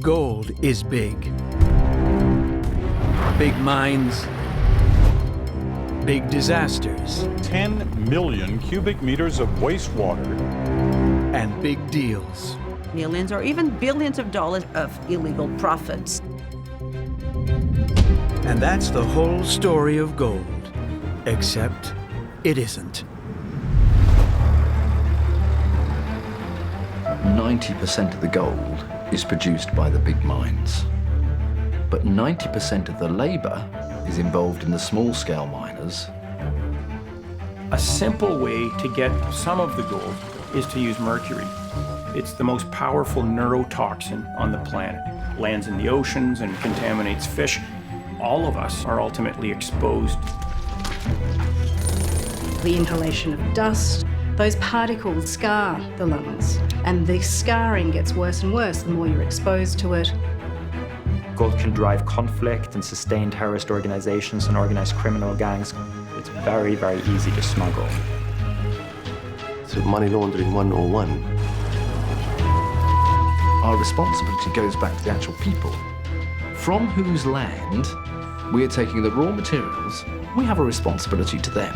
gold is big. Big mines, big disasters, 10 million cubic meters of wastewater, and big deals. Millions or even billions of dollars of illegal profits. And that's the whole story of gold, except it isn't. 90% of the gold is produced by the big mines. But 90% of the labor is involved in the small-scale miners. A simple way to get some of the gold is to use mercury. It's the most powerful neurotoxin on the planet. It lands in the oceans and contaminates fish. All of us are ultimately exposed. The inhalation of dust, those particles scar the lungs, and the scarring gets worse and worse the more you're exposed to it. Gold can drive conflict and sustain terrorist organizations and organized criminal gangs. It's very, very easy to smuggle. It's money laundering 101. Our responsibility goes back to the actual people, from whose land we're taking the raw materials. We have a responsibility to them.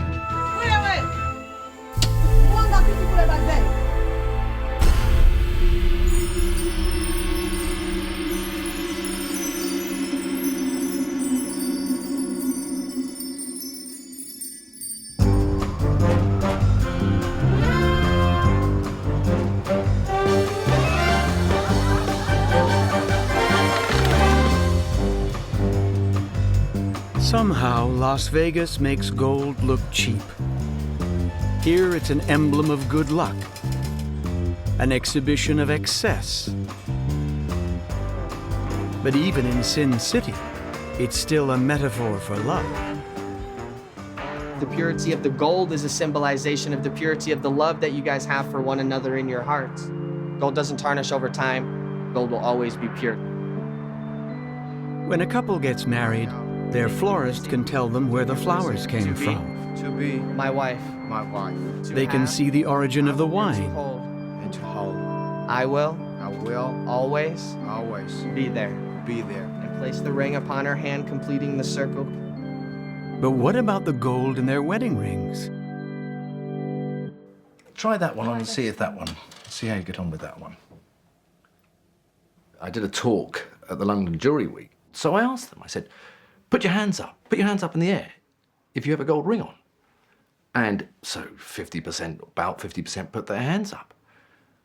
Somehow, Las Vegas makes gold look cheap. Here, it's an emblem of good luck, an exhibition of excess. But even in Sin City, it's still a metaphor for love. The purity of the gold is a symbolization of the purity of the love that you guys have for one another in your hearts. Gold doesn't tarnish over time. Gold will always be pure. When a couple gets married, their florist can tell them where the flowers came from. To be My wife. my wife. They can see the origin of the wine. And to hold. I will I will always always be there. be there. And place the ring upon her hand, completing the circle. But what about the gold in their wedding rings? Try that one on and see how you get on with that one. I did a talk at the London Jewelry Week. So I asked them, I said, put your hands up in the air if you have a gold ring on. And so 50%, about 50% put their hands up.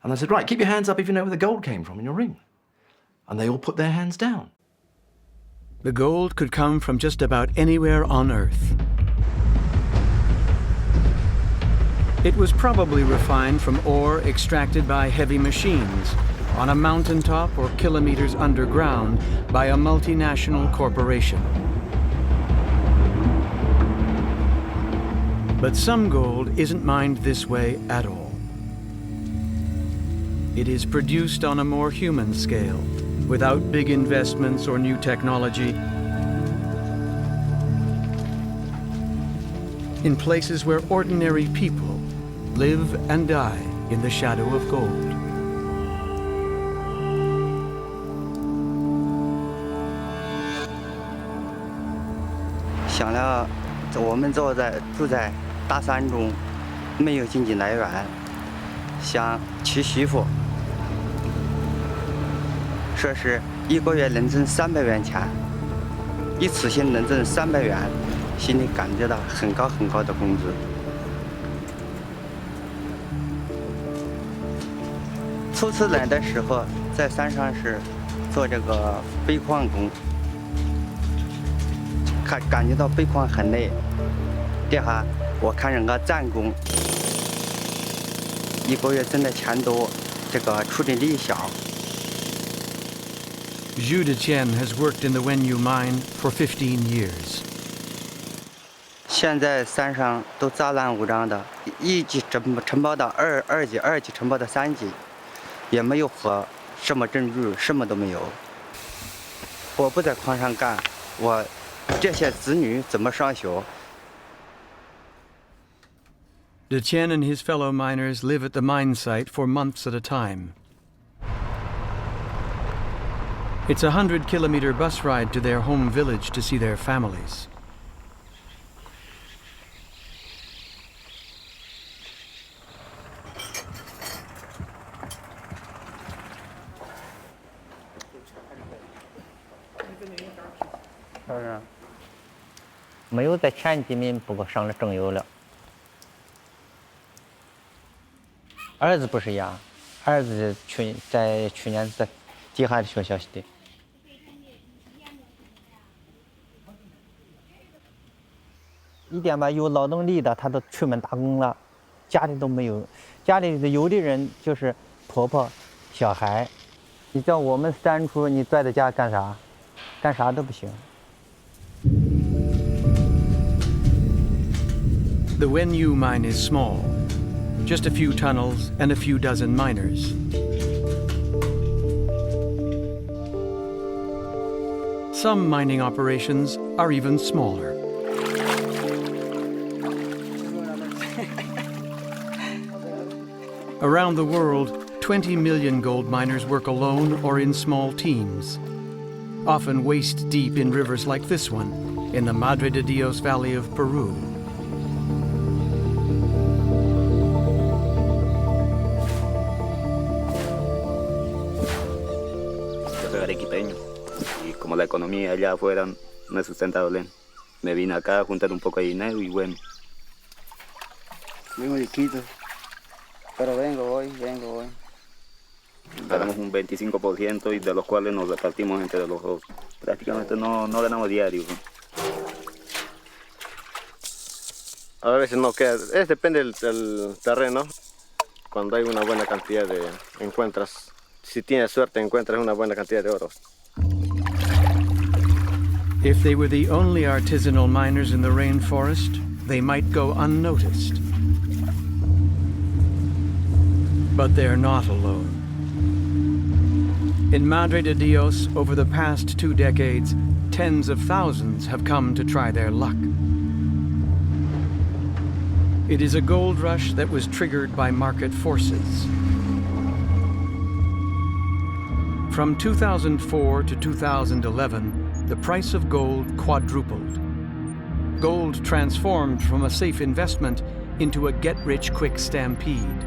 And I said, right, keep your hands up if you know where the gold came from in your ring. And they all put their hands down. The gold could come from just about anywhere on Earth. It was probably refined from ore extracted by heavy machines on a mountaintop or kilometers underground by a multinational corporation. But some gold isn't mined this way at all. It is produced on a more human scale, without big investments or new technology, in places where ordinary people live and die in the shadow of gold. 想了，我们住在大山中，没有经济来源，想娶媳妇，说是1个月能挣300元钱，一次性能挣300元，心里感觉到很高很高的工资。初次来的时候，在山上是做这个背矿工，感觉到背矿很累。这下我看人家战工，1个月挣的钱多，这个处理力小。Zhu Detian has worked in the Wenyu mine for 15 years. 现在山上都杂乱无章的，1级承包到2级，2级承包到3级，也没有河，什么证据，什么都没有。我不在矿上干，我这些子女怎么上学？ Detian and his fellow miners live at the mine site for months at a time. It's a 100-kilometer bus ride to their home village to see their families. Are 没有在前几名，不过上了正油了。儿子不是呀，儿子在去年在底下的学校的。一点吧，有劳动力的他都出门打工了，家里都没有，家里的有的人就是婆婆、小孩。你叫我们三处，你在家干啥？干啥都不行。 The Wenyu mine is small, just a few tunnels and a few dozen miners. Some mining operations are even smaller. Around the world, 20 million gold miners work alone or in small teams, often waist deep in rivers like this one, in the Madre de Dios Valley of Peru. Y como la economía allá afuera no es sustentable, me vine acá a juntar un poco de dinero y bueno. Vengo de Quito, pero vengo hoy. Ganamos un 25% y de los cuales nos repartimos entre los dos. Prácticamente no ganamos diario. A veces no queda, depende del terreno. Cuando hay una buena cantidad de encuentras, si tienes suerte encuentras una buena cantidad de oro. If they were the only artisanal miners in the rainforest, they might go unnoticed. But they're not alone. In Madre de Dios, over the past 2 decades, tens of thousands have come to try their luck. It is a gold rush that was triggered by market forces. From 2004 to 2011, the price of gold quadrupled. Gold transformed from a safe investment into a get-rich-quick stampede.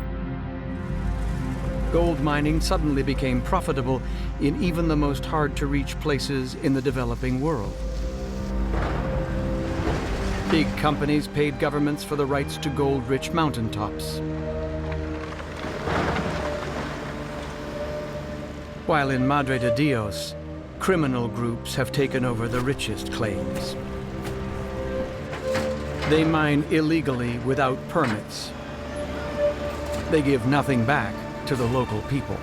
Gold mining suddenly became profitable in even the most hard-to-reach places in the developing world. Big companies paid governments for the rights to gold-rich mountaintops. While in Madre de Dios, criminal groups have taken over the richest claims. They mine illegally without permits. They give nothing back to the local people.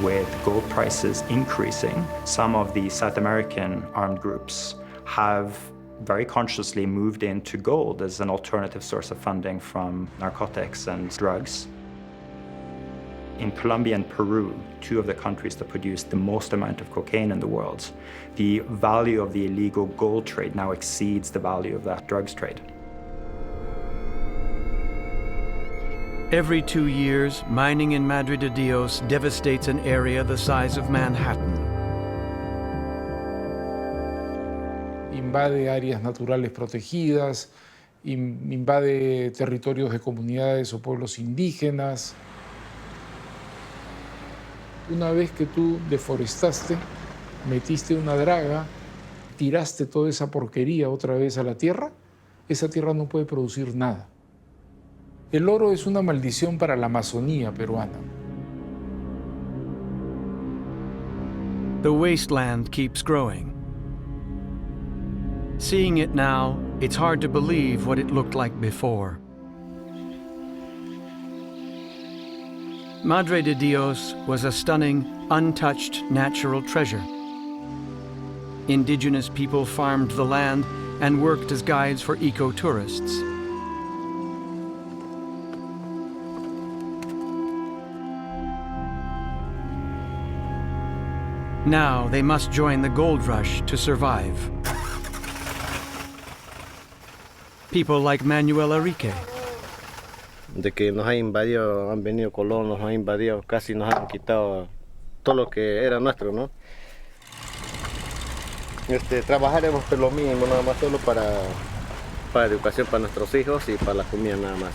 With gold prices increasing, some of the South American armed groups have very consciously moved into gold as an alternative source of funding from narcotics and drugs. In Colombia and Peru, 2 of the countries that produce the most amount of cocaine in the world, the value of the illegal gold trade now exceeds the value of that drugs trade. Every 2 years, mining in Madre de Dios devastates an area the size of Manhattan. Invade áreas naturales protegidas, invade territorios de comunidades o pueblos indígenas. Una vez que tú deforestaste, metiste una draga, tiraste toda esa porquería otra vez a la tierra, esa tierra no puede producir nada. El oro es una maldición para la Amazonía peruana. The wasteland keeps growing. Seeing it now, it's hard to believe what it looked like before. Madre de Dios was a stunning, untouched natural treasure. Indigenous people farmed the land and worked as guides for eco-tourists. Now they must join the gold rush to survive. People like Manuel Enrique. De que nos ha invadido, han venido colonos, nos han invadido, casi nos han quitado todo lo que era nuestro, ¿no? Trabajaremos por lo mínimo nada más solo para educación para nuestros hijos y para la comida nada más.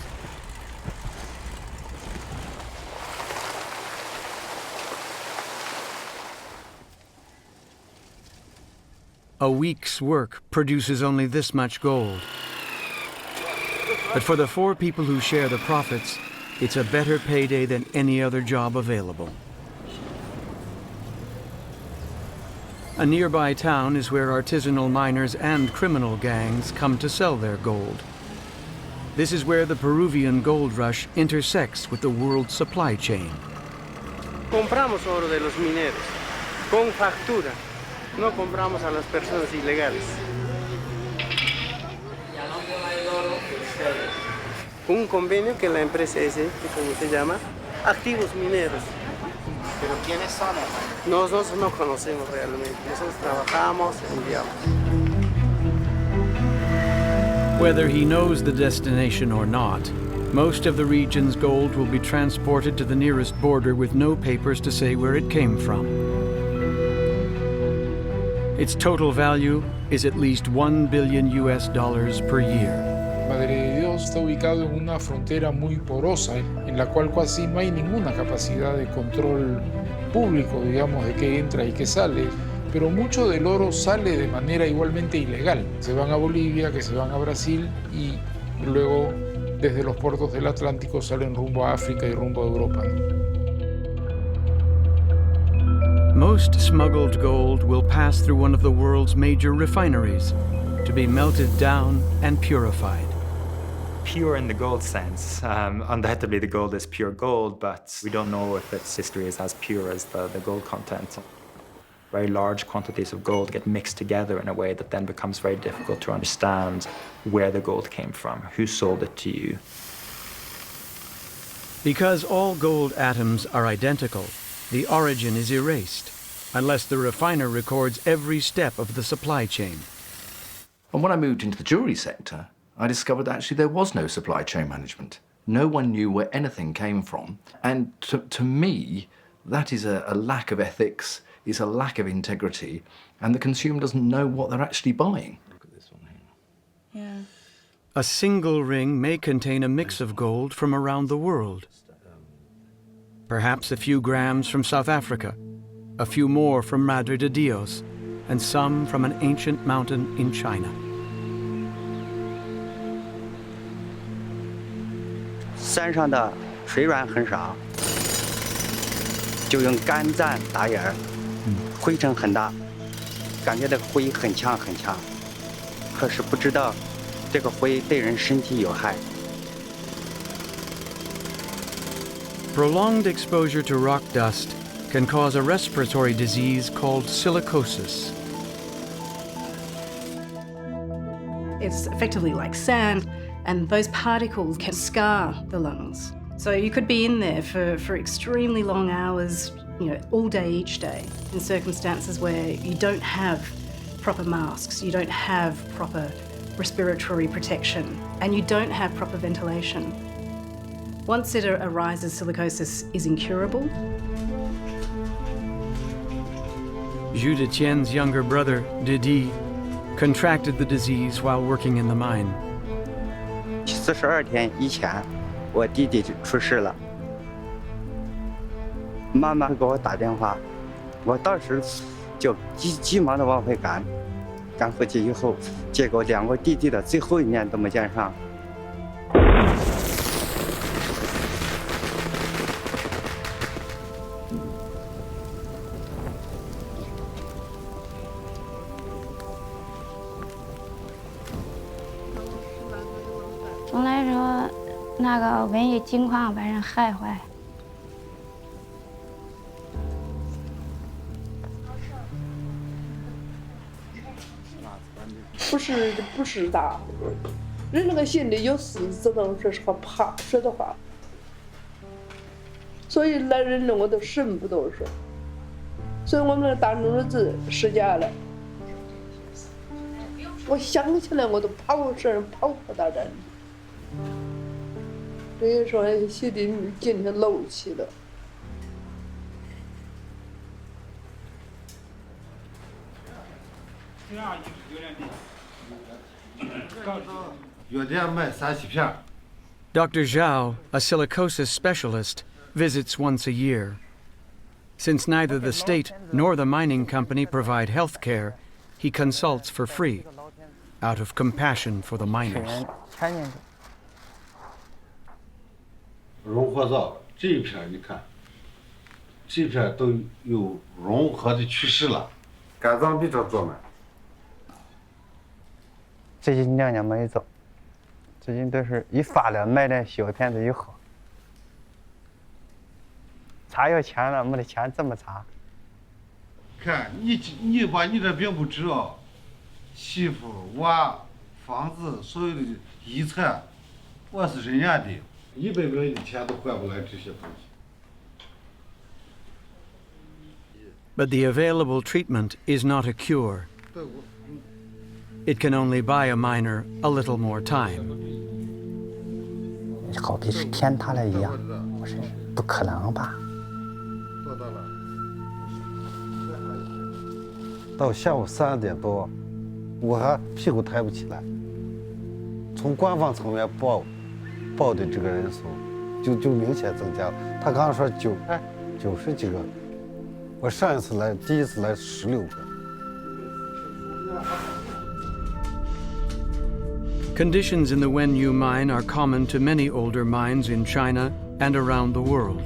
A week's work produces only this much gold. But for the 4 people who share the profits, it's a better payday than any other job available. A nearby town is where artisanal miners and criminal gangs come to sell their gold. This is where the Peruvian gold rush intersects with the world supply chain. Compramos oro de los mineros con factura. No compramos a las personas ilegales. Un convenio que la empresa es, ¿cómo se llama? Activos mineros. ¿Pero quiénes son, hermano? Nosotros no conocemos realmente. Nosotros trabajamos, enviamos. Whether he knows the destination or not, most of the region's gold will be transported to the nearest border with no papers to say where it came from. Its total value is at least $1 billion per year. Madre de Dios está ubicado en una frontera muy porosa, en la cual casi no hay ninguna capacidad de control público, digamos, de qué entra y qué sale, pero mucho del oro sale de manera igualmente ilegal. Se van a Bolivia, que se van a Brasil y luego desde los puertos del Atlántico salen rumbo a África y rumbo a Europa. Most smuggled gold will pass through one of the world's major refineries to be melted down and purified. Pure in the gold sense. Undoubtedly the gold is pure gold, but we don't know if its history is as pure as the gold content. Very large quantities of gold get mixed together in a way that then becomes very difficult to understand where the gold came from, who sold it to you. Because all gold atoms are identical, the origin is erased, unless the refiner records every step of the supply chain. And when I moved into the jewelry sector, I discovered that actually there was no supply chain management. No one knew where anything came from. And to me, that is a lack of ethics, is a lack of integrity, and the consumer doesn't know what they're actually buying. Look at this one here. Yeah. A single ring may contain a mix of gold from around the world. Perhaps a few grams from South Africa, a few more from Madre de Dios, and some from an ancient mountain in China. 山上的水源很少，就用干钻打眼儿，灰尘很大，感觉这个灰很呛很呛，可是不知道这个灰对人身体有害。 Prolonged exposure to rock dust can cause a respiratory disease called silicosis. It's effectively like sand, and those particles can scar the lungs. So you could be in there for extremely long hours, all day, each day, in circumstances where you don't have proper masks, you don't have proper respiratory protection, and you don't have proper ventilation. Once it arises, silicosis is incurable. Zhu Detien's younger brother, Didi, contracted the disease while working in the mine. 42天以前，我弟弟就出事了。妈妈给我打电话，我当时就急忙的往回赶，赶回去以后，结果2个弟弟的最后1年都没见上。 总来说，那个瘟疫情况把人害坏。不是的，人那个心里有事，只能说是怕，说的话。所以来人了，我都什不都说。所以我们大妞儿子失家了，我想起来我都跑回大站。 所以说，心里今天漏气了。Dr. Xiao, a silicosis specialist, visits once a year. Since neither the state nor the mining company provide health care, he consults for free, out of compassion for the miners. 融合灶这一片你看，这片都有融合的趋势了，肝脏比这做嘛。最近2年没走，最近都是一发了买点小片子一喝。查要钱了，没得钱怎么查？看你把你的病不治啊，媳妇、娃、房子，所有的遗产，我是人家的，100倍的钱都换不来这些东西。 But the available treatment is not a cure. It can only buy a miner a little more time. 好比是骗他了一样，我说不可能吧？到下午3点多，我还屁股抬不起来。从官方层面报的这个人数，就明显增加了。他刚刚说90几个，我上一次来，第一次来16个。 Conditions in the Wenyu mine are common to many older mines in China and around the world.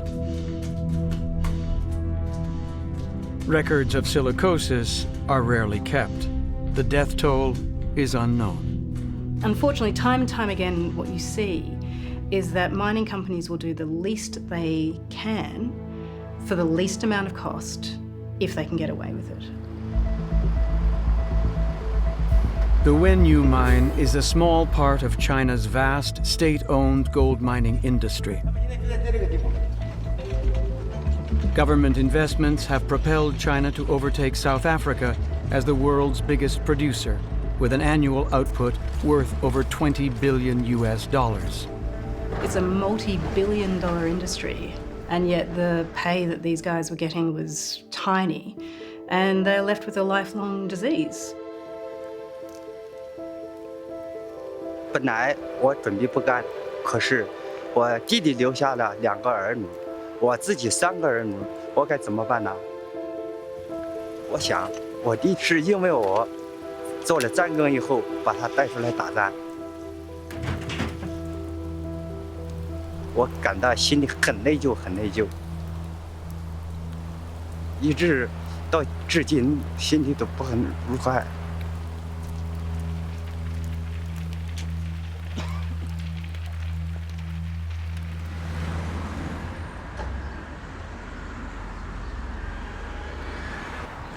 Records of silicosis are rarely kept. The death toll is unknown. Unfortunately, time and time again, what you see is that mining companies will do the least they can for the least amount of cost if they can get away with it. The Wenyu mine is a small part of China's vast state-owned gold mining industry. Government investments have propelled China to overtake South Africa as the world's biggest producer, with an annual output worth over $20 billion US. It's a multi-billion-dollar industry, and yet the pay that these guys were getting was tiny, and they're left with a lifelong disease. 本来我准备不干，可是我弟弟留下了2个儿女，我自己3个儿女，我该怎么办呢？我想，我弟是因为我做了战更以后，把他带出来打仗，我感到心里很内疚，很内疚，一直到至今心里都不很愉快。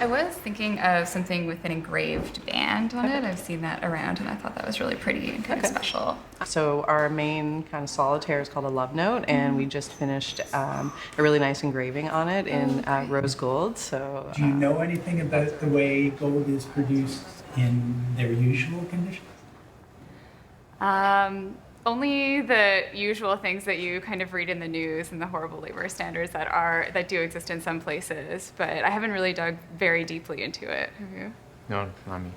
I was thinking of something with an engraved band on it. I've seen that around, and I thought that was really pretty and kind of special. So our main kind of solitaire is called a love note, and we just finished a really nice engraving on it in rose gold. So do you know anything about the way gold is produced in their usual conditions? Only the usual things that you kind of read in the news and the horrible labor standards that do exist in some places, but I haven't really dug very deeply into it. Have you? No, not me.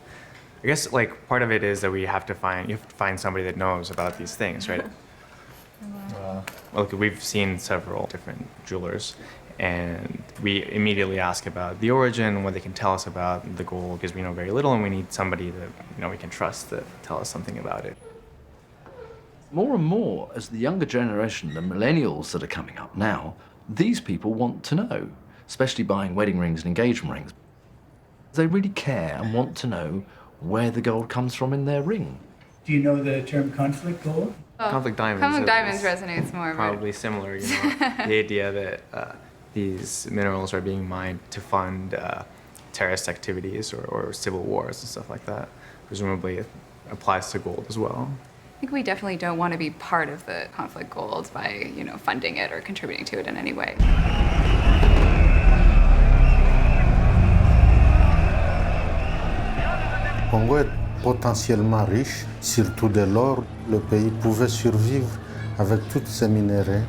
I guess like part of it is that you have to find somebody that knows about these things, right? Well, we've seen several different jewelers, and we immediately ask about the origin, what they can tell us about the gold, because we know very little, and we need somebody that we can trust to tell us something about it. More and more, as the younger generation, the millennials that are coming up now, these people want to know, especially buying wedding rings and engagement rings. They really care and want to know where the gold comes from in their ring. Do you know the term conflict gold? Conflict diamonds. Conflict diamonds resonates more. Probably similar, the idea that these minerals are being mined to fund terrorist activities or civil wars and stuff like that. Presumably it applies to gold as well. I think we definitely don't want to be part of the conflict gold by, funding it or contributing to it in any way. Congo est potentiellement riche, surtout de l'or. Le pays pouvait survivre avec tous ces minéraux.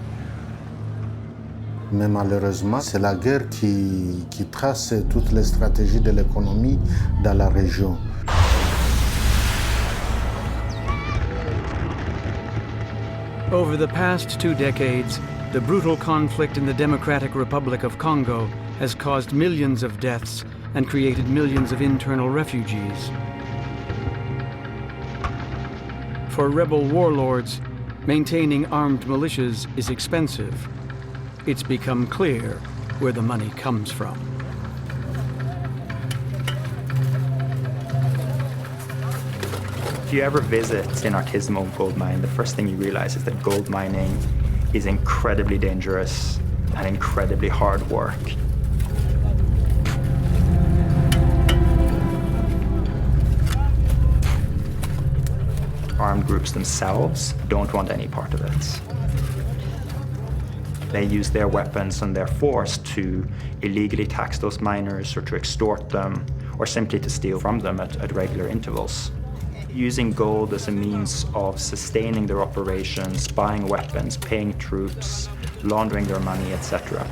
Mais malheureusement, c'est la guerre qui trace toutes les stratégies de l'économie dans la région. Over the past 2 decades, the brutal conflict in the Democratic Republic of Congo has caused millions of deaths and created millions of internal refugees. For rebel warlords, maintaining armed militias is expensive. It's become clear where the money comes from. If you ever visit an artisanal gold mine, the first thing you realize is that gold mining is incredibly dangerous and incredibly hard work. Armed groups themselves don't want any part of it. They use their weapons and their force to illegally tax those miners or to extort them or simply to steal from them at regular intervals. Using gold as a means of sustaining their operations, buying weapons, paying troops, laundering their money, etc.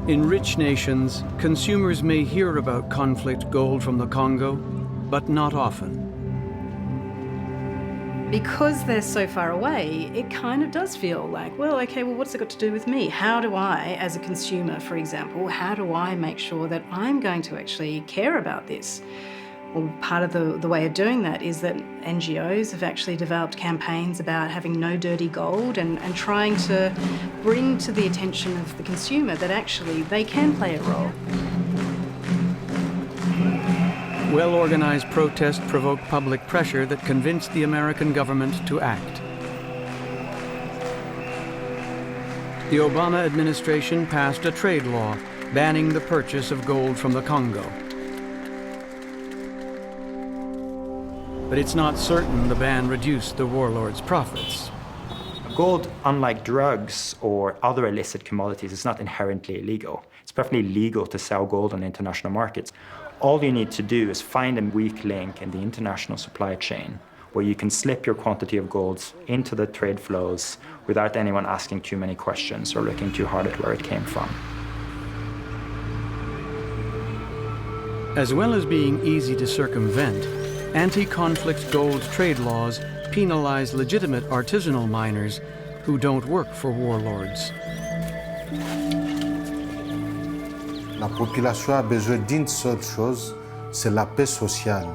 In rich nations, consumers may hear about conflict gold from the Congo, but not often. Because they're so far away, it kind of does feel like, well, okay, well, what's it got to do with me? How do I, as a consumer, for example, how do I make sure that I'm going to actually care about this? Well, part of the way of doing that is that NGOs have actually developed campaigns about having no dirty gold and trying to bring to the attention of the consumer that actually they can play a role. Well-organized protest provoked public pressure that convinced the American government to act. The Obama administration passed a trade law banning the purchase of gold from the Congo. But it's not certain the ban reduced the warlords' profits. Gold, unlike drugs or other illicit commodities, is not inherently illegal. It's perfectly legal to sell gold on international markets. All you need to do is find a weak link in the international supply chain where you can slip your quantity of gold into the trade flows without anyone asking too many questions or looking too hard at where it came from. As well as being easy to circumvent, anti-conflict gold trade laws penalize legitimate artisanal miners who don't work for warlords. La population a besoin d'une seule chose, c'est la paix sociale,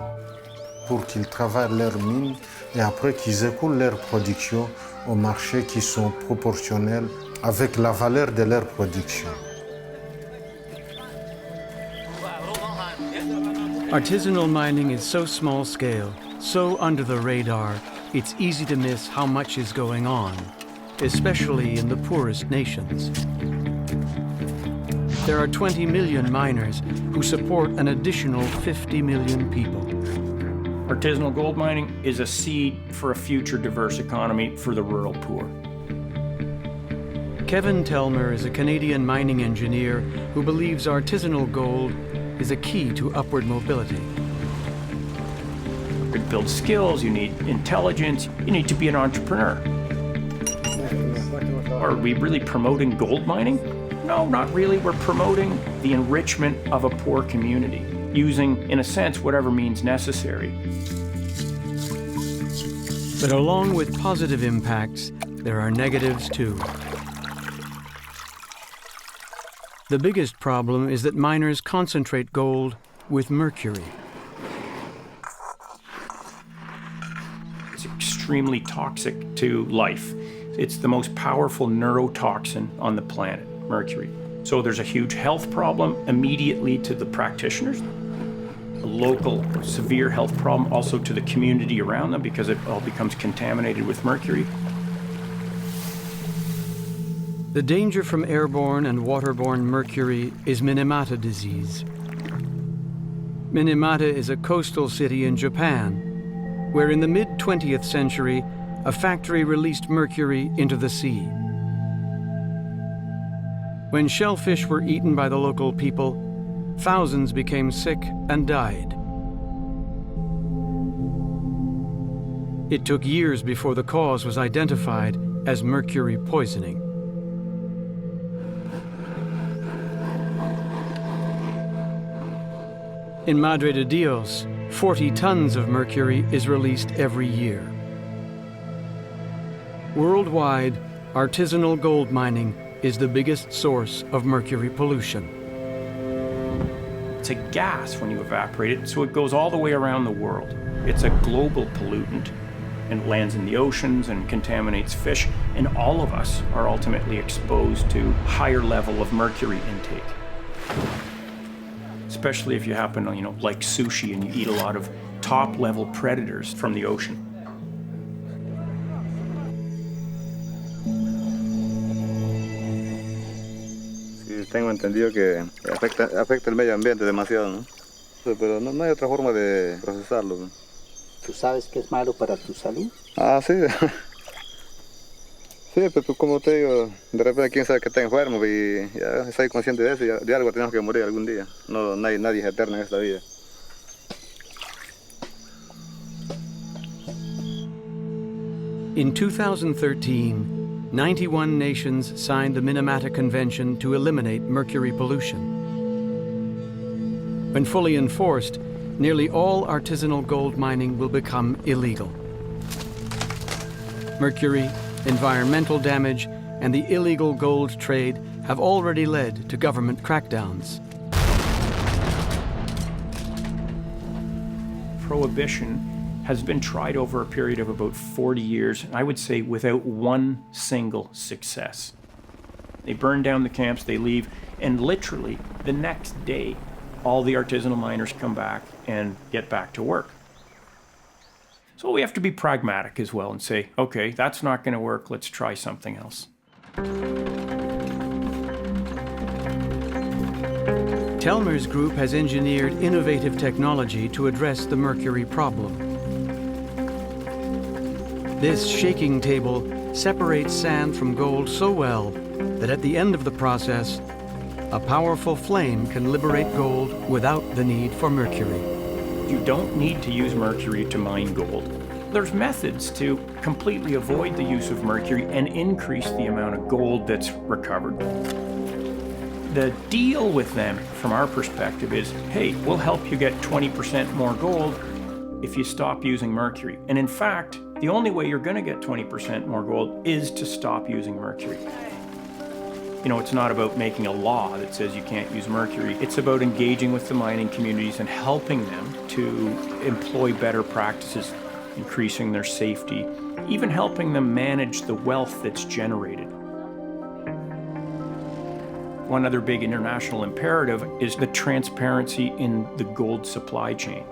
pour qu'ils travaillent leurs mines et après qu'ils écoulent leur production au marché qui sont proportionnels avec la valeur de leur production. Artisanal mining is so small scale, so under the radar, it's easy to miss how much is going on, especially in the poorest nations. There are 20 million miners who support an additional 50 million people. Artisanal gold mining is a seed for a future diverse economy for the rural poor. Kevin Telmer is a Canadian mining engineer who believes artisanal gold is a key to upward mobility. To build skills, you need intelligence, you need to be an entrepreneur. Are we really promoting gold mining? No, not really. We're promoting the enrichment of a poor community, using, in a sense, whatever means necessary. But along with positive impacts, there are negatives too. The biggest problem is that miners concentrate gold with mercury. It's extremely toxic to life. It's the most powerful neurotoxin on the planet, mercury. So there's a huge health problem immediately to the practitioners, a local severe health problem also to the community around them because it all becomes contaminated with mercury. The danger from airborne and waterborne mercury is Minamata disease. Minamata is a coastal city in Japan, where in the mid-20th century, a factory released mercury into the sea. When shellfish were eaten by the local people, thousands became sick and died. It took years before the cause was identified as mercury poisoning. In Madre de Dios, 40 tons of mercury is released every year. Worldwide, artisanal gold mining is the biggest source of mercury pollution. It's a gas when you evaporate it, so it goes all the way around the world. It's a global pollutant and lands in the oceans and contaminates fish, and all of us are ultimately exposed to higher level of mercury intake. Especially if you happen to, like sushi and you eat a lot of top-level predators from the ocean. Sí, tengo entendido que afecta el medio ambiente demasiado, ¿no? Pero no hay otra forma de procesarlo, ¿no? ¿Tú sabes que es malo para tu salud? Ah, sí. Sí, pero como te digo, de repente quién sabe que está enfermo y ya estoy consciente de eso, de algo tenemos que morir algún día. No, nadie es eterno en esta vida. In 2013, 91 nations signed the Minamata Convention to eliminate mercury pollution. When fully enforced, nearly all artisanal gold mining will become illegal. Mercury, environmental damage, and the illegal gold trade have already led to government crackdowns. Prohibition has been tried over a period of about 40 years, I would say without one single success. They burn down the camps, they leave, and literally the next day, all the artisanal miners come back and get back to work. So we have to be pragmatic as well and say, okay, that's not going to work, let's try something else. Telmer's group has engineered innovative technology to address the mercury problem. This shaking table separates sand from gold so well that at the end of the process, a powerful flame can liberate gold without the need for mercury. You don't need to use mercury to mine gold. There's methods to completely avoid the use of mercury and increase the amount of gold that's recovered. The deal with them, from our perspective, is, hey, we'll help you get 20% more gold if you stop using mercury. And in fact, the only way you're going to get 20% more gold is to stop using mercury. It's not about making a law that says you can't use mercury. It's about engaging with the mining communities and helping them to employ better practices, increasing their safety, even helping them manage the wealth that's generated. One other big international imperative is the transparency in the gold supply chain.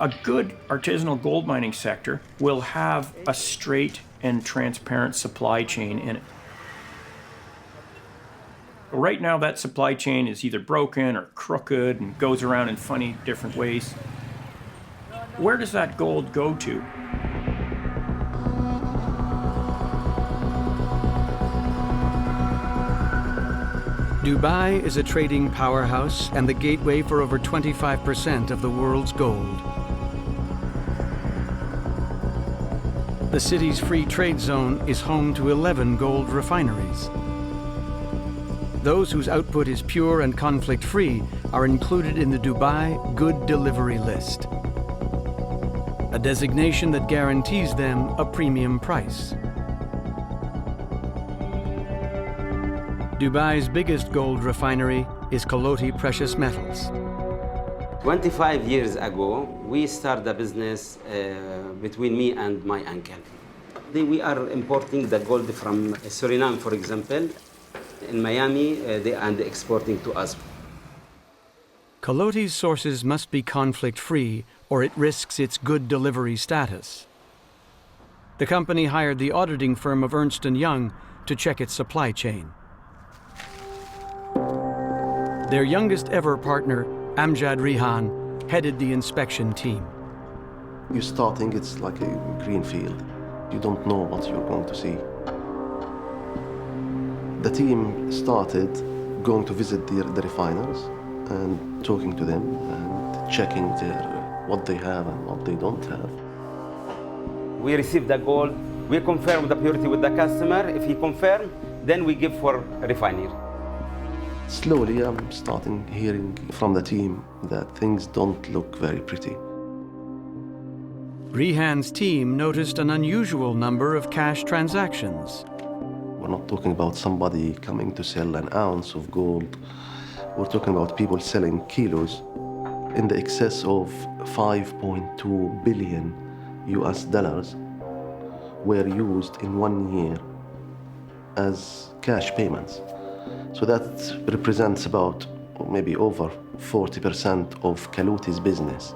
A good artisanal gold mining sector will have a straight and transparent supply chain in it. Right now, that supply chain is either broken or crooked and goes around in funny different ways. Where does that gold go to? Dubai is a trading powerhouse and the gateway for over 25% of the world's gold. The city's free trade zone is home to 11 gold refineries. Those whose output is pure and conflict-free are included in the Dubai Good Delivery List, a designation that guarantees them a premium price. Dubai's biggest gold refinery is Collotti Precious Metals. 25 years ago, we started a business between me and my uncle. We are importing the gold from Suriname, for example, in Miami, and exporting to us. Collotti's sources must be conflict-free, or it risks its good delivery status. The company hired the auditing firm of Ernst & Young to check its supply chain. Their youngest ever partner, Amjad Rihan, headed the inspection team. You're starting, it's like a green field. You don't know what you're going to see. The team started going to visit the refiners and talking to them and checking what they have and what they don't have. We receive the gold, we confirm the purity with the customer. If he confirms, then we give for refinery. Slowly, I'm starting hearing from the team that things don't look very pretty. Rehan's team noticed an unusual number of cash transactions. We're not talking about somebody coming to sell an ounce of gold. We're talking about people selling kilos in the excess of 5.2 billion US dollars were used in 1 year as cash payments. So that represents about maybe over 40% of Kaluti's business.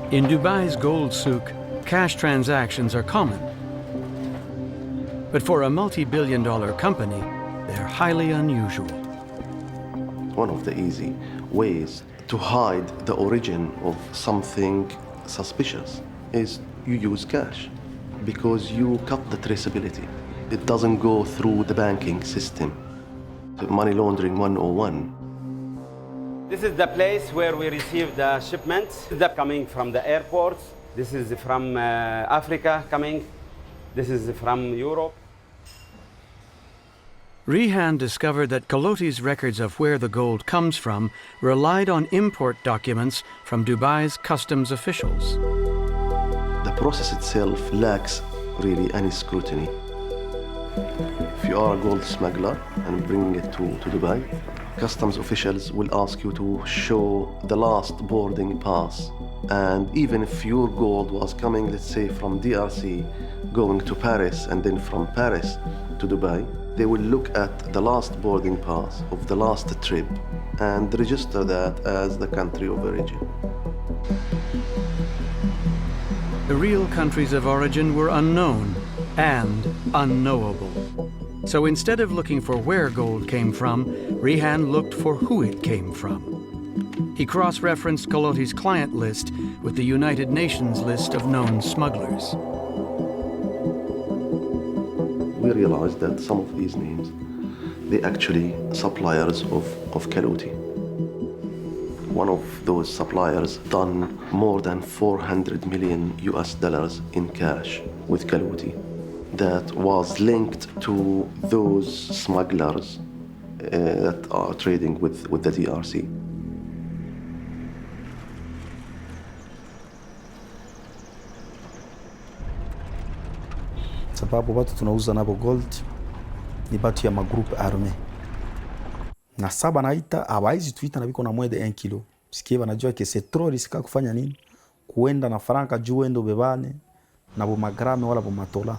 In Dubai's gold souk, cash transactions are common. But for a multi-billion-dollar company, they're highly unusual. One of the easy ways to hide the origin of something suspicious is you use cash because you cut the traceability. It doesn't go through the banking system. Money laundering 101. This is the place where we receive the shipments. They're coming from the airports. This is from Africa coming. This is from Europe. Rehan discovered that Kaluti's records of where the gold comes from relied on import documents from Dubai's customs officials. The process itself lacks really any scrutiny. If you are a gold smuggler and bringing it to Dubai, customs officials will ask you to show the last boarding pass. And even if your gold was coming, let's say, from DRC, going to Paris, and then from Paris to Dubai, they will look at the last boarding pass of the last trip and register that as the country of origin. The real countries of origin were unknown and unknowable. So instead of looking for where gold came from, Rehan looked for who it came from. He cross-referenced Kaluti's client list with the United Nations list of known smugglers. We realized that some of these names, they're actually suppliers of Kaluti. One of those suppliers done more than 400 million US dollars in cash with Kaluti. That was linked to those smugglers that are trading with the DRC. Sababu watu tunauza nabo gold ni batu ya magroupe arme na saba naita hawaizi tuita na biko na mwede 1 kilo sikie wanajua ke c'est trop risqué kufanya nini kuenda na franka juu endo bebane na bo magrame wala bo matola.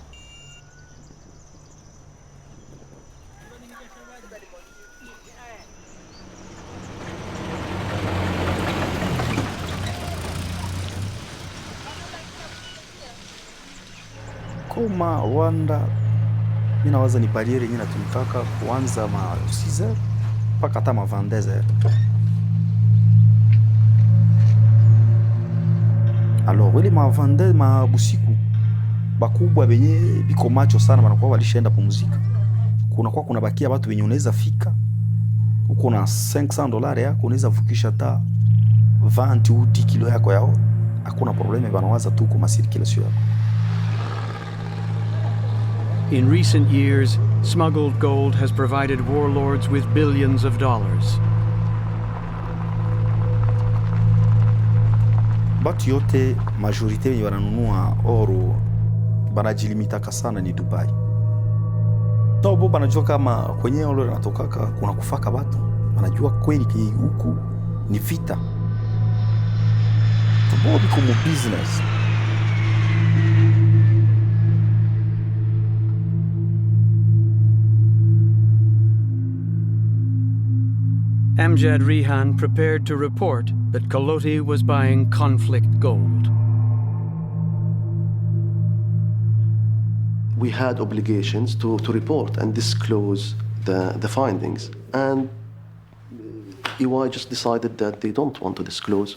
Koma Rwanda, mimi nawaza ni bariere yenyewe natumikaka kuanza ma 6h mpaka hata ma 22h. Alors wale ma 22 ma busiku bakubwa benye biko macho sana wanakuwa walishaenda pumzika. Kuna bakia watu wenye unaweza fika uko na $500 yako unaweza vukisha hata 20 ou 10 kilo yako yao. Hakuna probleme, banawaza tu kwa circulation yako. In recent years, smuggled gold has provided warlords with billions of dollars. Batu yote majorite wenye wananunua oro banajilimitaka sana ni Dubai. Tobo banajua kama kwenye oro linatokaka kuna kufaka batu. Banajua kweli ki huku ni vita. Tobo biko mu business. Amjad Rehan prepared to report that Kaluti was buying conflict gold. We had obligations to report and disclose the findings, and EY just decided that they don't want to disclose,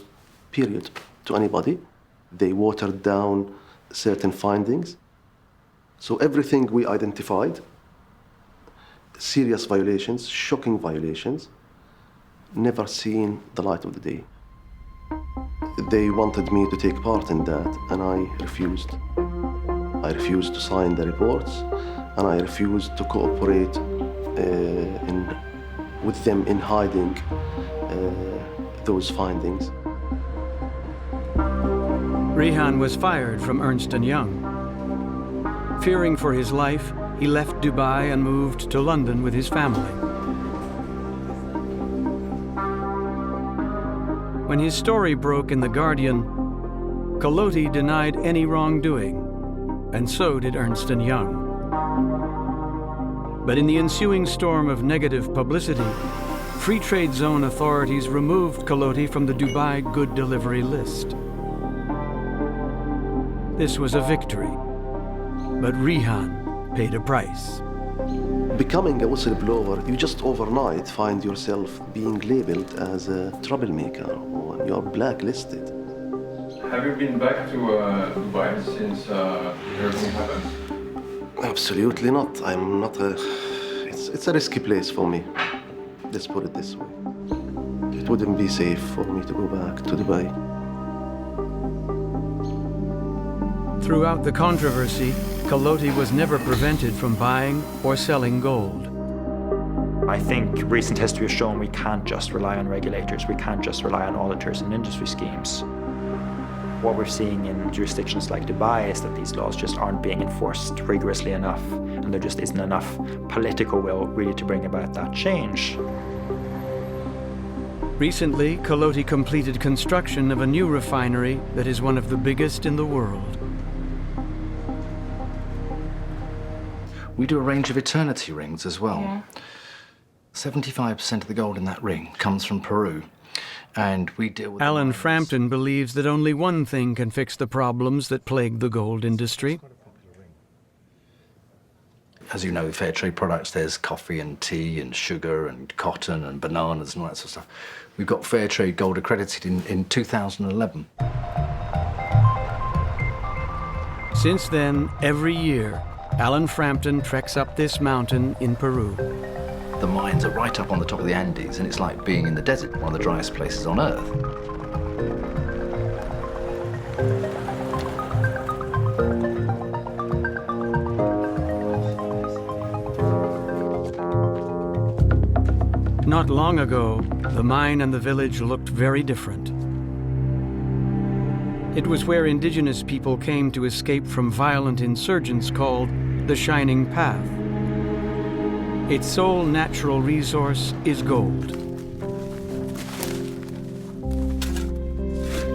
period, to anybody. They watered down certain findings. So everything we identified, serious violations, shocking violations, never seen the light of the day. They wanted me to take part in that, and I refused. I refused to sign the reports, and I refused to cooperate in with them in hiding those findings. Rehan was fired from Ernst & Young. Fearing for his life, he left Dubai and moved to London with his family. When his story broke in The Guardian, Collotti denied any wrongdoing, and so did Ernst & Young. But in the ensuing storm of negative publicity, Free Trade Zone authorities removed Collotti from the Dubai Good Delivery list. This was a victory, but Rehan paid a price. Becoming a whistleblower, you just overnight find yourself being labeled as a troublemaker, or you're blacklisted. Have you been back to Dubai since everything happened? Absolutely not. I'm not a... It's a risky place for me. Let's put it this way. It wouldn't be safe for me to go back to Dubai. Throughout the controversy, Collotti was never prevented from buying or selling gold. I think recent history has shown we can't just rely on regulators, we can't just rely on auditors and industry schemes. What we're seeing in jurisdictions like Dubai is that these laws just aren't being enforced rigorously enough, and there just isn't enough political will really to bring about that change. Recently, Collotti completed construction of a new refinery that is one of the biggest in the world. We do a range of eternity rings as well. 75% of the gold in that ring comes from Peru. And we deal with... Alan Frampton believes that only one thing can fix the problems that plague the gold industry. As you know, fair trade products, there's coffee and tea and sugar and cotton and bananas and all that sort of stuff. We've got fair trade gold accredited in 2011. Since then, every year, Alan Frampton treks up this mountain in Peru. The mines are right up on the top of the Andes, and it's like being in the desert, one of the driest places on Earth. Not long ago, the mine and the village looked very different. It was where indigenous people came to escape from violent insurgents called the Shining Path. Its sole natural resource is gold.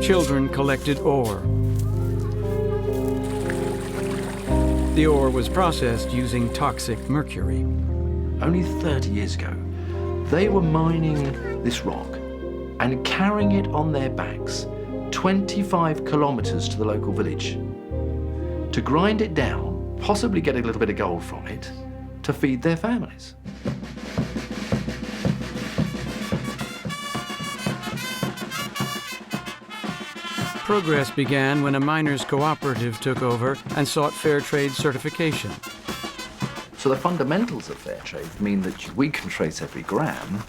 Children collected ore. The ore was processed using toxic mercury. Only 30 years ago, they were mining this rock and carrying it on their backs 25 kilometers to the local village to grind it down, possibly get a little bit of gold from it, to feed their families. Progress began when a miners' cooperative took over and sought fair trade certification. So the fundamentals of fair trade mean that we can trace every gram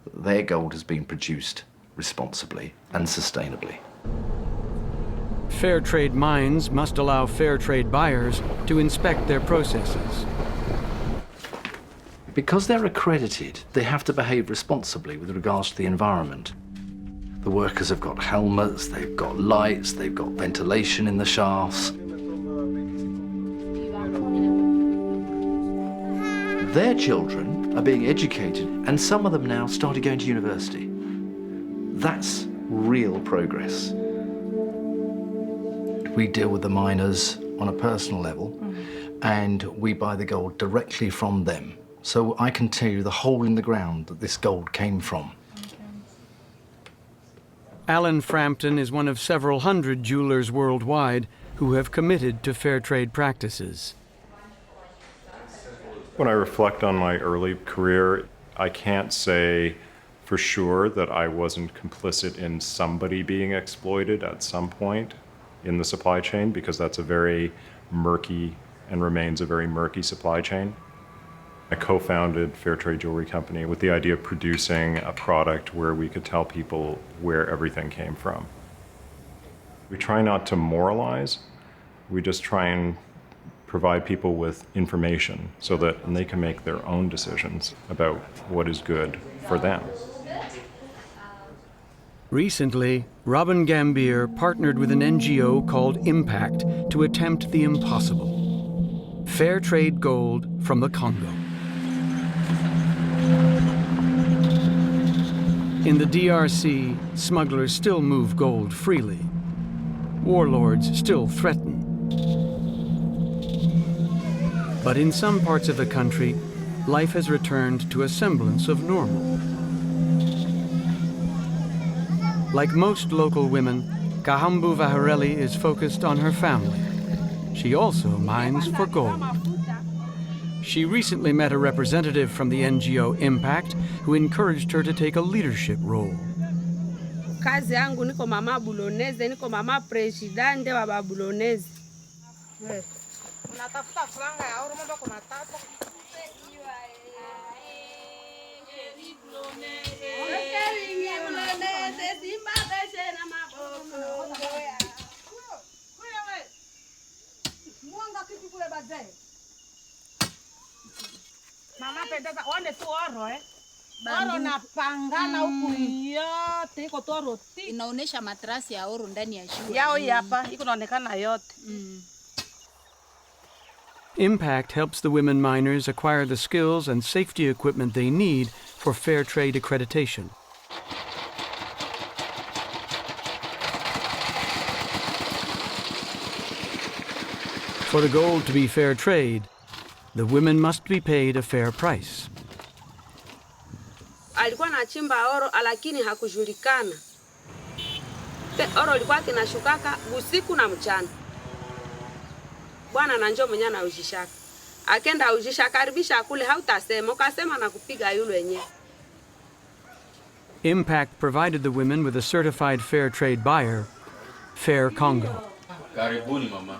that their gold has been produced responsibly and sustainably. Fair trade mines must allow fair trade buyers to inspect their processes. Because they're accredited, they have to behave responsibly with regards to the environment. The workers have got helmets, they've got lights, they've got ventilation in the shafts. Their children are being educated, and some of them now started going to university. That's real progress. We deal with the miners on a personal level, and we buy the gold directly from them. So I can tell you the hole in the ground that this gold came from. Alan Frampton is one of several hundred jewelers worldwide who have committed to fair trade practices. When I reflect on my early career, I can't say for sure that I wasn't complicit in somebody being exploited at some point in the supply chain, because that's a very murky and remains a very murky supply chain. I co-founded Fair Trade Jewelry Company with the idea of producing a product where we could tell people where everything came from. We try not to moralize, we just try and provide people with information so that they can make their own decisions about what is good for them. Recently, Robin Gambier partnered with an NGO called Impact to attempt the impossible: fair trade gold from the Congo. In the DRC, smugglers still move gold freely. Warlords still threaten. But in some parts of the country, life has returned to a semblance of normal. Like most local women, Kahambu Vahareli is focused on her family. She also mines for gold. She recently met a representative from the NGO Impact who encouraged her to take a leadership role. Kazi yangu niko mama Buloneze, niko mama presidente wa Babuloneze. Unatafuta franga ya oro mambo kuna tata. Mama pendeza one tu oro oro na pangana huku yote iko tu oro. Inaonesha matrasi ya oro ndani ya shule. Yao hapa iko inaonekana yote. Impact helps the women miners acquire the skills and safety equipment they need for fair trade accreditation. For the gold to be fair trade, the women must be paid a fair price. Alikuwa anachimba oro lakini hakujulikana. Oro ilikuwa kinashukaka usiku na mchana. Bwana na njoo mwenye anaujishaka. Akenda ujisha karibisha kule hautasema ukasema na kupiga yule wenyewe. Impact provided the women with a certified fair trade buyer, Fair Congo. Karibuni mama.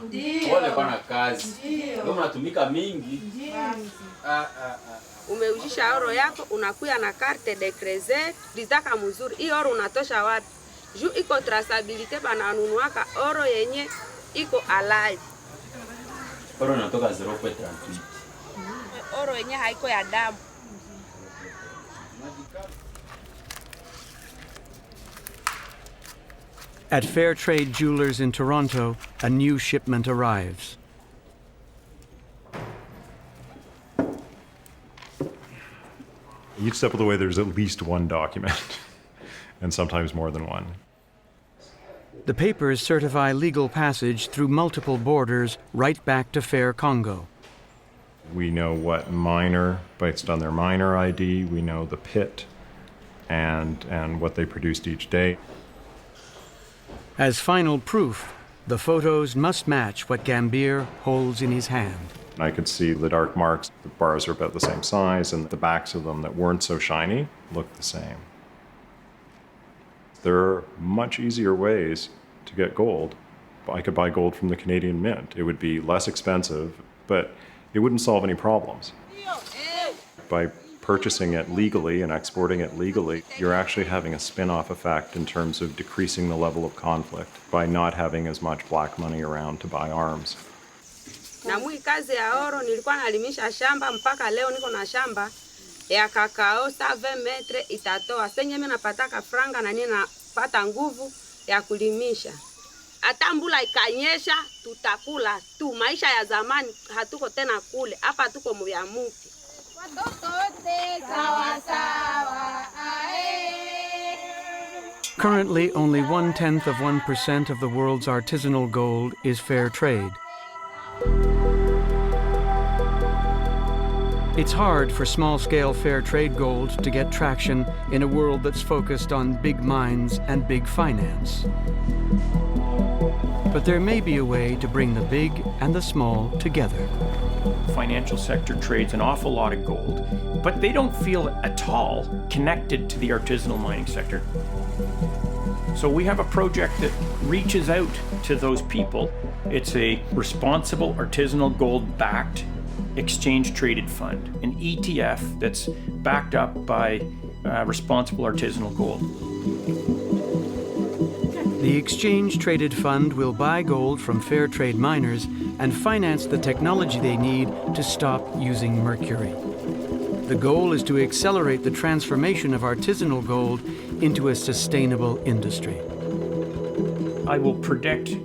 Pole bana kazi. Leo mnatumika mingi. Umeujisha oro yako unakuya na carte de crédit, rizaka mzuri. Hii oro unatosha wapi? Juu iko traceability bananunuaka oro yenye iko alive. Oro natoka 0.38. Oro yenye haiko ya damu. At Fair Trade Jewelers in Toronto, a new shipment arrives. Each step of the way, there's at least one document, and sometimes more than one. The papers certify legal passage through multiple borders right back to Fair Congo. We know what miner, based on their miner ID, we know the pit and what they produced each day. As final proof, the photos must match what Gambier holds in his hand. I could see the dark marks. The bars are about the same size, and the backs of them that weren't so shiny looked the same. There are much easier ways to get gold. I could buy gold from the Canadian Mint. It would be less expensive, but it wouldn't solve any problems. By purchasing it legally and exporting it legally, you're actually having a spin-off effect in terms of decreasing the level of conflict by not having as much black money around to buy arms. Na mwi kazi ya oro nilikuwa nalimisha shamba mpaka leo niko na shamba ya kakao 7 metre itatoa. Senye mimi napataka franga na nina pata nguvu ya kulimisha. Hata mbula ikanyesha tutakula tu. Maisha ya zamani hatuko tena kule. Hapa tuko mbya mupi. Currently, only 0.1% of the world's artisanal gold is fair trade. It's hard for small-scale fair trade gold to get traction in a world that's focused on big mines and big finance. But there may be a way to bring the big and the small together. The financial sector trades an awful lot of gold, but they don't feel at all connected to the artisanal mining sector. So we have a project that reaches out to those people. It's a responsible artisanal gold-backed exchange-traded fund, an ETF that's backed up by responsible artisanal gold. The exchange-traded fund will buy gold from fair trade miners and finance the technology they need to stop using mercury. The goal is to accelerate the transformation of artisanal gold into a sustainable industry. I will predict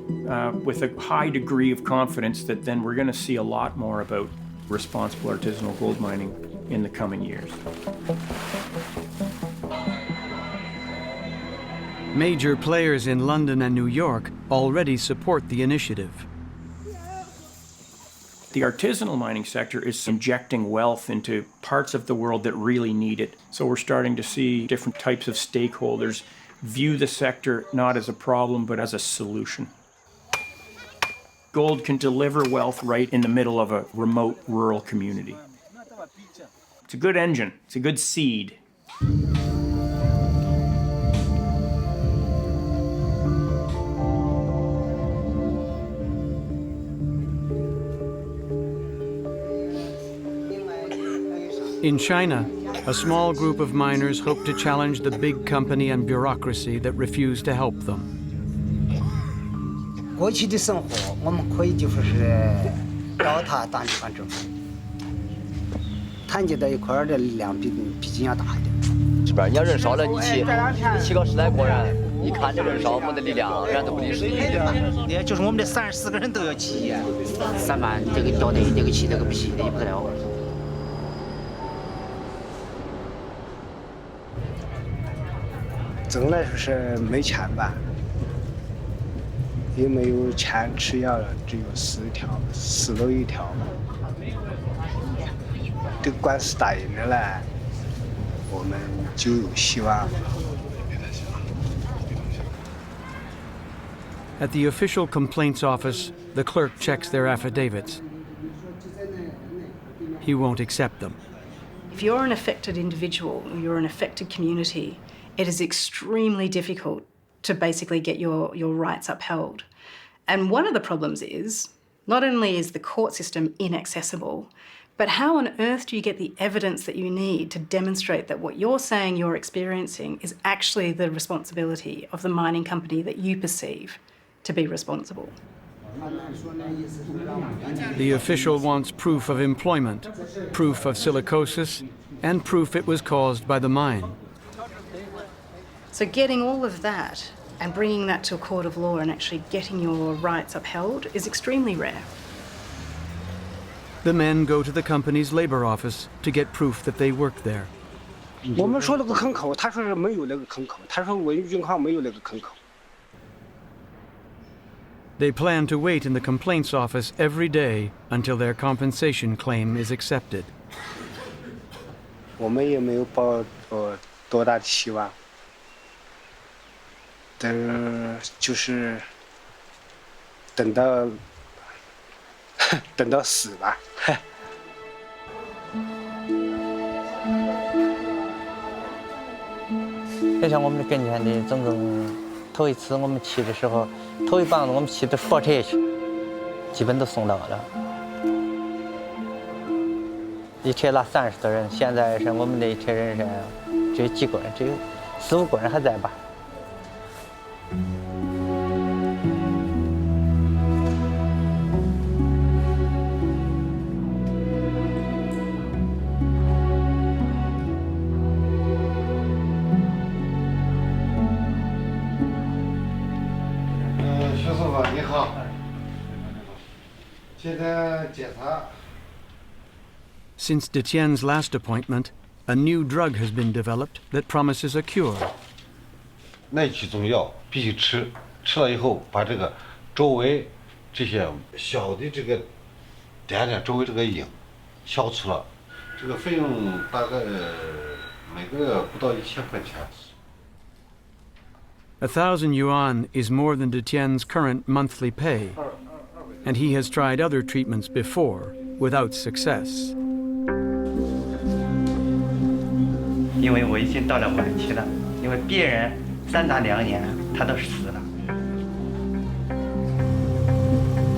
with a high degree of confidence that then we're going to see a lot more about responsible artisanal gold mining in the coming years. Major players in London and New York already support the initiative. The artisanal mining sector is injecting wealth into parts of the world that really need it. So we're starting to see different types of stakeholders view the sector not as a problem, but as a solution. Gold can deliver wealth right in the middle of a remote rural community. It's a good engine, it's a good seed. In China, a small group of miners hope to challenge the big company and bureaucracy that refuse to help them. 过去的生活，我们可以就说是脚踏当地方政府，团结在一块儿的力量毕竟要大一点。是不是？你要人少了，你起个10来个人，一看这人少，没得力量，人家都不理你。也就是我们的30-40个人都要起，3万这个交的，这个起，这个不起的也不得了。 总来说是没钱吧，也没有钱吃药了，只有死路一条。这个官司打赢了嘞，我们就有希望。 At the official complaints office, the clerk checks their affidavits. He won't accept them. If you're an affected individual, or you're an affected community, it is extremely difficult to basically get your rights upheld. And one of the problems is, not only is the court system inaccessible, but how on earth do you get the evidence that you need to demonstrate that what you're saying you're experiencing is actually the responsibility of the mining company that you perceive to be responsible? The official wants proof of employment, proof of silicosis, and proof it was caused by the mine. So getting all of that and bringing that to a court of law and actually getting your rights upheld is extremely rare. The men go to the company's labor office to get proof that they work there. 我们说那个坑口，他说是没有那个坑口，他说文运行没有那个坑口。 They plan to wait in the complaints office every day until their compensation claim is accepted. 我们也没有抱多大的希望。 就是等到死吧。就像我们的跟前的整整头一次我们骑的时候，头一棒子我们骑的40基本都送到了。一车拉30多人，现在是我们的一车人是只有几个人，只有4-5个人还在吧。 Since Detienne's last appointment, a new drug has been developed that promises a cure. 那几种药必须吃，吃了以后把这个周围这些小的这个点点周围这个瘾消除了，这个费用大概每个月不到1000块钱。 1,000 yuan is more than Detienne's current monthly pay, and he has tried other treatments before without success. 因为我已经到了晚期了，因为别人3到2年他都死了，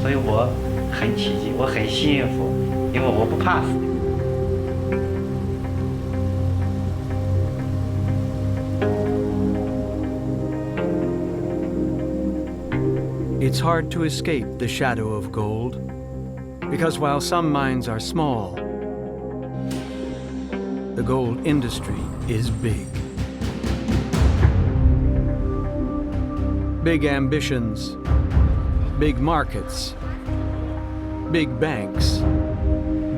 所以我很奇迹，我很幸福，因为我不怕死。 徐师傅你好， It's hard to escape the shadow of gold, because while some mines are small, the gold industry is big. Big ambitions, big markets, big banks,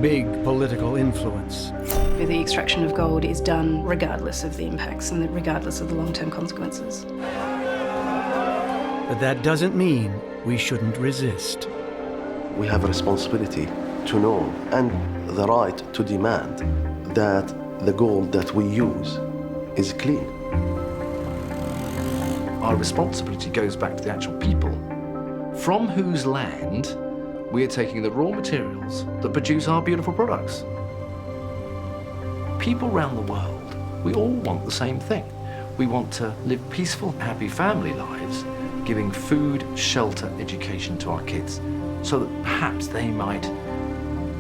big political influence. The extraction of gold is done regardless of the impacts and regardless of the long-term consequences. But that doesn't mean we shouldn't resist. We have a responsibility to know and the right to demand that the gold that we use is clean. Our responsibility goes back to the actual people, from whose land we are taking the raw materials that produce our beautiful products. People around the world, we all want the same thing. We want to live peaceful, happy family lives, giving food, shelter, education to our kids, so that perhaps they might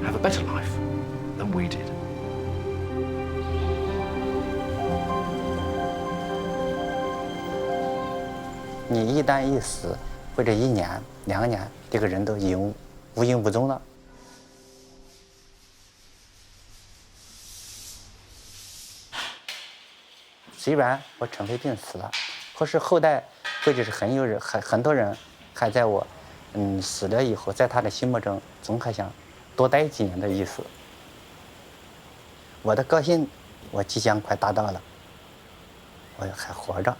have a better life than we did. 你一旦一死，或者1年、2年，这个人都已经无影无踪了。虽然我尘肺病死了，可是后代或者是很多人还在我死了以后，在他的心目中总还想多待几年的意思。我的个性，我即将快达到了，我还活着。